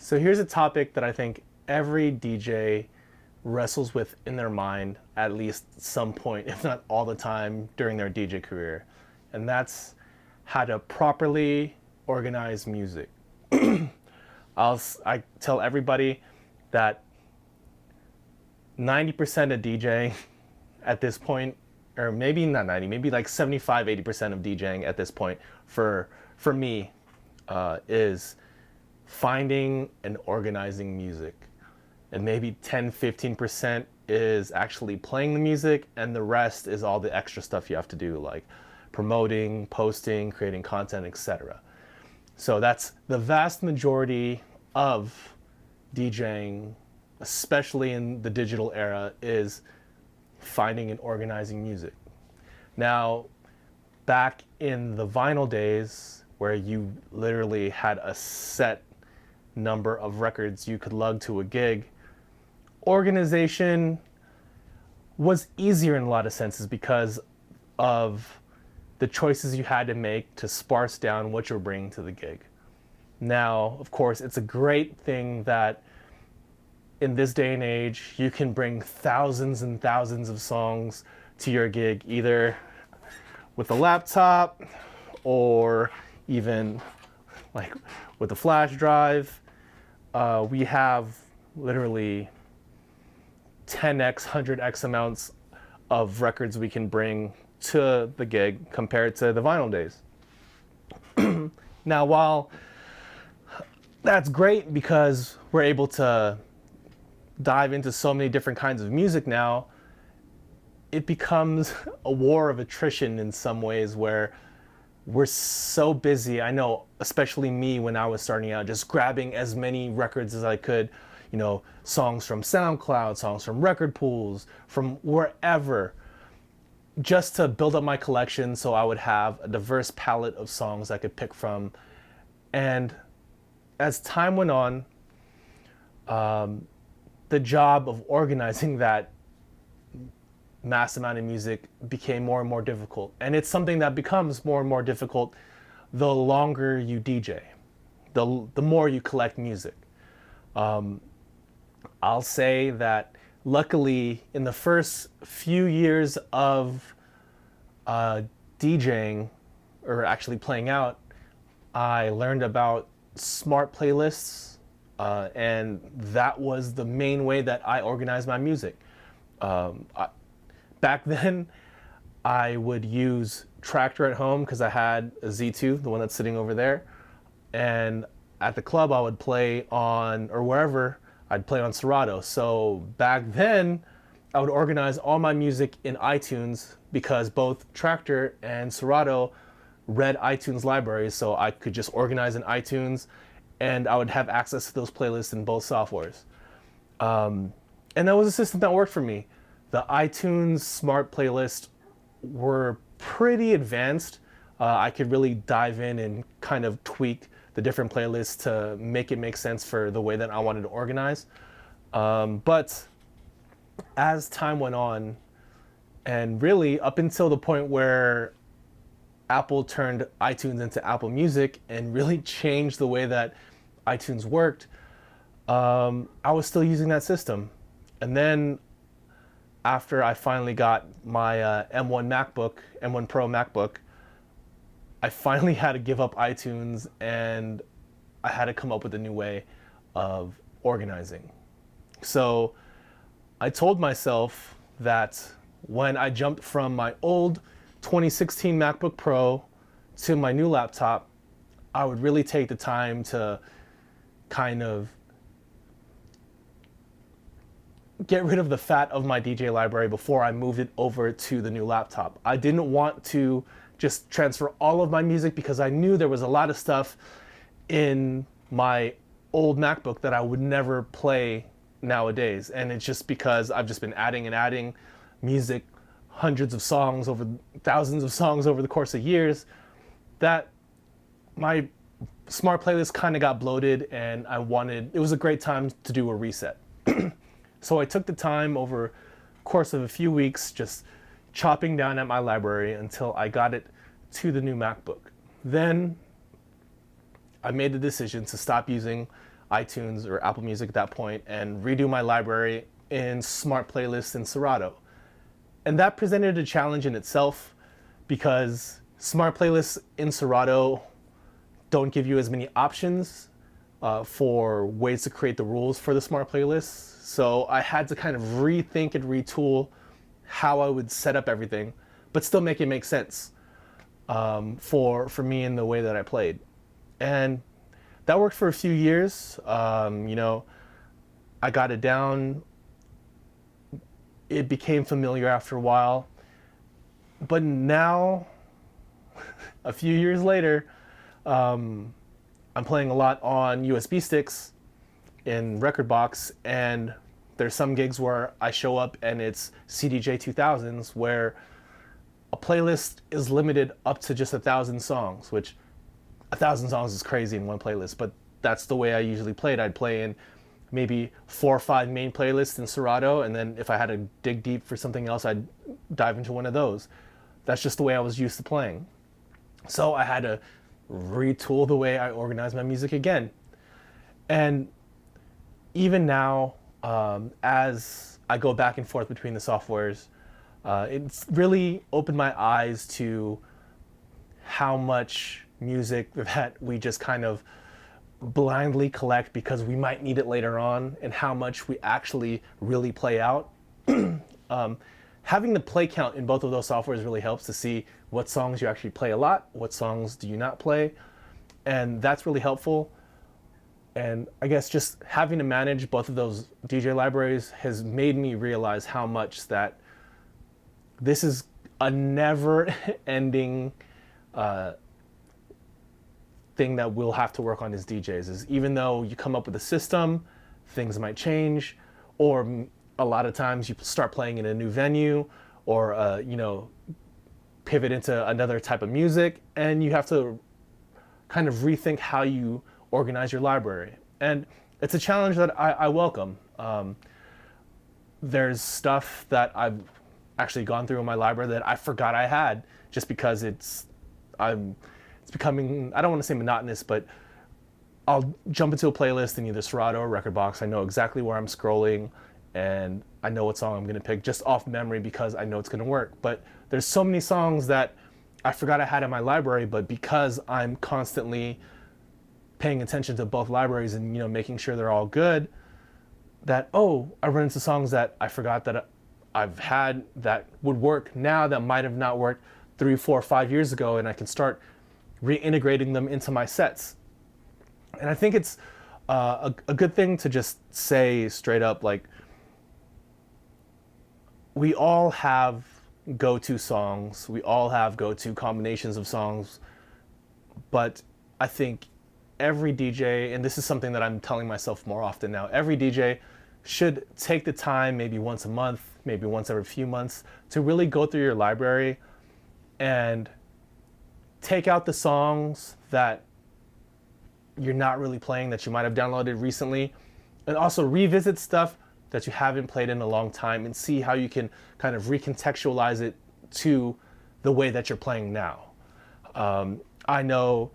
So here's a topic that I think every DJ wrestles with in their mind at least some point, if not all the time, during their DJ career. And that's how to properly organize music. I tell everybody that 90% of DJing at this point, or maybe not 90, maybe like 75, 80% of DJing at this point for me is finding and organizing music. And maybe 10, 15% is actually playing the music, and the rest is all the extra stuff you have to do, like promoting, posting, creating content, etc. So that's the vast majority of DJing, especially in the digital era, is finding and organizing music. Now, back in the vinyl days, where you literally had a set number of records you could lug to a gig, organization was easier in a lot of senses because of the choices you had to make to sparse down what you're bringing to the gig. Now, of course, it's a great thing that in this day and age, you can bring thousands and thousands of songs to your gig, either with a laptop or even like with a flash drive. We have literally 10x, 100x amounts of records we can bring to the gig compared to the vinyl days. Now, while that's great because we're able to dive into so many different kinds of music now, it becomes a war of attrition in some ways where we're so busy. I know, especially me when I was starting out, just grabbing as many records as I could, you know, songs from SoundCloud, songs from record pools, from wherever, just to build up my collection so I would have a diverse palette of songs I could pick from. And as time went on, the job of organizing that mass amount of music became more and more difficult. And it's something that becomes more and more difficult the longer you DJ, the more you collect music. I'll say that luckily in the first few years of DJing, or actually playing out, I learned about smart playlists, and that was the main way that I organized my music. Back then, I would use Tractor at home because I had a Z2, the one that's sitting over there. And at the club, I would play on, or wherever, I'd play on Serato. So back then, I would organize all my music in iTunes because both Tractor and Serato read iTunes libraries. So I could just organize in iTunes and I would have access to those playlists in both softwares. And that was a system that worked for me. The iTunes smart playlists were pretty advanced. I could really dive in and kind of tweak the different playlists to make it make sense for the way that I wanted to organize. But as time went on, and really up until the point where Apple turned iTunes into Apple Music and really changed the way that iTunes worked, I was still using that system. And then after I finally got my M1 Pro MacBook, I finally had to give up iTunes and I had to come up with a new way of organizing. So I told myself that when I jumped from my old 2016 MacBook Pro to my new laptop, I would really take the time to kind of get rid of the fat of my DJ library before I moved it over to the new laptop. I didn't want to just transfer all of my music because I knew there was a lot of stuff in my old MacBook that I would never play nowadays. And it's just because I've just been adding and adding music, hundreds of songs, over thousands of songs over the course of years, that my smart playlist kind of got bloated and it was a great time to do a reset. So I took the time over the course of a few weeks just chopping down at my library until I got it to the new MacBook. Then I made the decision to stop using iTunes or Apple Music at that point and redo my library in smart playlists in Serato. And that presented a challenge in itself because smart playlists in Serato don't give you as many options for ways to create the rules for the smart playlists. So I had to kind of rethink and retool how I would set up everything, but still make it make sense for me in the way that I played. And that worked for a few years. You know, I got it down. It became familiar after a while. But now, a few years later, I'm playing a lot on USB sticks in Rekordbox, and there's some gigs where I show up and it's CDJ 2000s where a playlist is limited up to just 1,000 songs, which 1,000 songs is crazy in one playlist, but that's the way I usually played. I'd play in maybe 4 or 5 main playlists in Serato, and then if I had to dig deep for something else, I'd dive into one of those. That's just the way I was used to playing. So I had to retool the way I organize my music again. And even now, as I go back and forth between the softwares, it's really opened my eyes to how much music that we just kind of blindly collect because we might need it later on, and how much we actually really play out. Having the play count in both of those softwares really helps to see what songs you actually play a lot, what songs do you not play, and that's really helpful. And I guess just having to manage both of those DJ libraries has made me realize how much that this is a never-ending thing that we'll have to work on as DJs. Is even though you come up with a system, things might change, or a lot of times you start playing in a new venue, or you know, pivot into another type of music, and you have to kind of rethink how you organize your library. And it's a challenge that I welcome. There's stuff that I've actually gone through in my library that I forgot I had, just because it's becoming, I don't want to say monotonous, but I'll jump into a playlist in either Serato or Rekordbox. I know exactly where I'm scrolling, and I know what song I'm going to pick just off memory because I know it's going to work. But there's so many songs that I forgot I had in my library, but because I'm constantly paying attention to both libraries and, you know, making sure they're all good, that, oh, I run into songs that I forgot that I've had that would work now that might have not worked 3, 4, 5 years ago, and I can start reintegrating them into my sets. And I think it's a good thing to just say straight up, like, we all have go-to songs, we all have go-to combinations of songs, but I think every DJ, and this is something that I'm telling myself more often now, every DJ should take the time, maybe once a month, maybe once every few months, to really go through your library and take out the songs that you're not really playing, that you might have downloaded recently, and also revisit stuff that you haven't played in a long time and see how you can kind of recontextualize it to the way that you're playing now. I know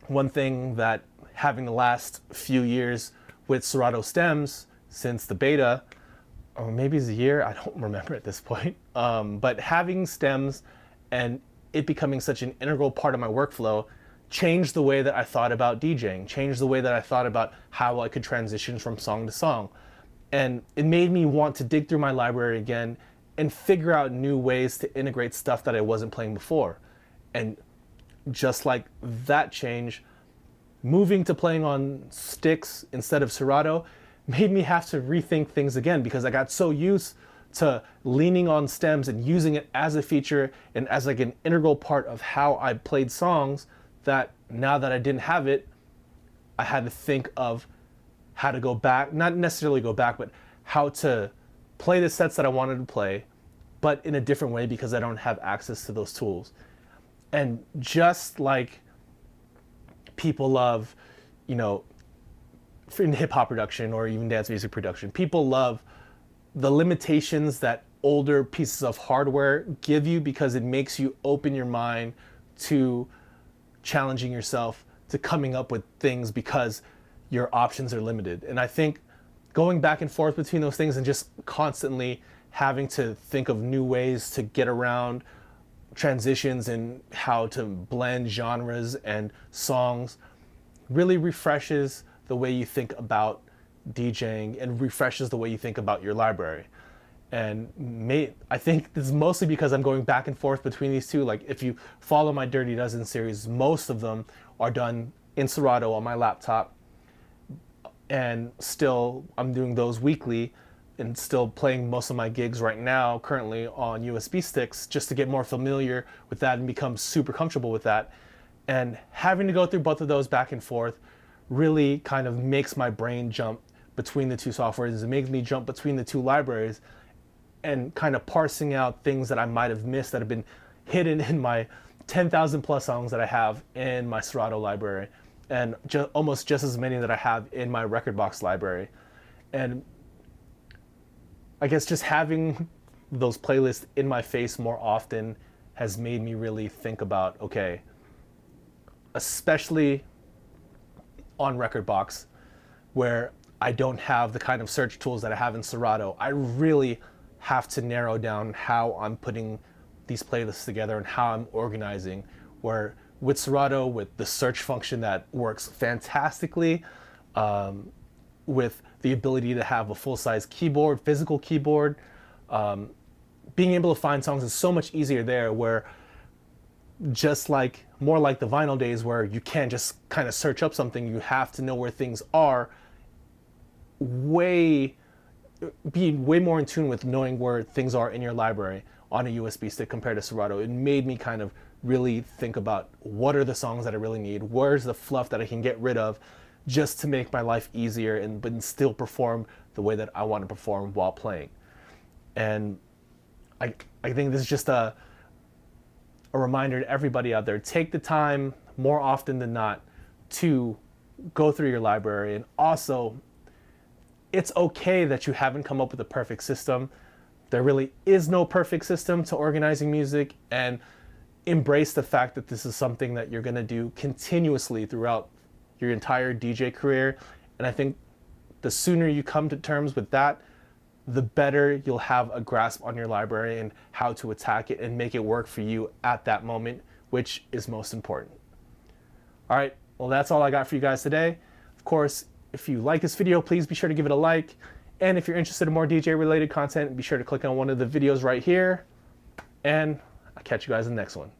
one thing that having the last few years with Serato stems since the beta, or maybe it's a year, I don't remember at this point, but having stems and it becoming such an integral part of my workflow changed the way that I thought about DJing, changed the way that I thought about how I could transition from song to song. And it made me want to dig through my library again and figure out new ways to integrate stuff that I wasn't playing before. And just like that change, moving to playing on sticks instead of Serato made me have to rethink things again, because I got so used to leaning on stems and using it as a feature and as like an integral part of how I played songs, that now that I didn't have it, I had to think of how to go back, not necessarily go back, but how to play the sets that I wanted to play, but in a different way because I don't have access to those tools. And just like people love, you know, in hip hop production or even dance music production, people love the limitations that older pieces of hardware give you because it makes you open your mind to challenging yourself, to coming up with things, because your options are limited. And I think going back and forth between those things and just constantly having to think of new ways to get around transitions and how to blend genres and songs really refreshes the way you think about DJing and refreshes the way you think about your library. And I think this is mostly because I'm going back and forth between these two. Like if you follow my Dirty Dozen series, most of them are done in Serato on my laptop, and still I'm doing those weekly and still playing most of my gigs right now currently on USB sticks just to get more familiar with that and become super comfortable with that. And having to go through both of those back and forth really kind of makes my brain jump between the two softwares. It makes me jump between the two libraries and kind of parsing out things that I might have missed that have been hidden in my 10,000 plus songs that I have in my Serato library, and almost just as many that I have in my Rekordbox library. And I guess just having those playlists in my face more often has made me really think about, okay, especially on Rekordbox, where I don't have the kind of search tools that I have in Serato, I really have to narrow down how I'm putting these playlists together and how I'm organizing. Where with Serato, with the search function that works fantastically, with the ability to have a full-size keyboard, physical keyboard, being able to find songs is so much easier there, where just like more like the vinyl days where you can't just kind of search up something, you have to know where things are, being way more in tune with knowing where things are in your library on a USB stick compared to Serato. It made me kind of really think about what are the songs that I really need, where's the fluff that I can get rid of just to make my life easier but still perform the way that I want to perform while playing. And I think this is just a reminder to everybody out there, take the time more often than not to go through your library. And also, it's okay that you haven't come up with a perfect system. There really is no perfect system to organizing music, and embrace the fact that this is something that you're gonna do continuously throughout your entire DJ career. And I think the sooner you come to terms with that, the better you'll have a grasp on your library and how to attack it and make it work for you at that moment, which is most important. All right, well, that's all I got for you guys today. Of course, if you like this video, please be sure to give it a like. And if you're interested in more DJ related content, be sure to click on one of the videos right here. And I'll catch you guys in the next one.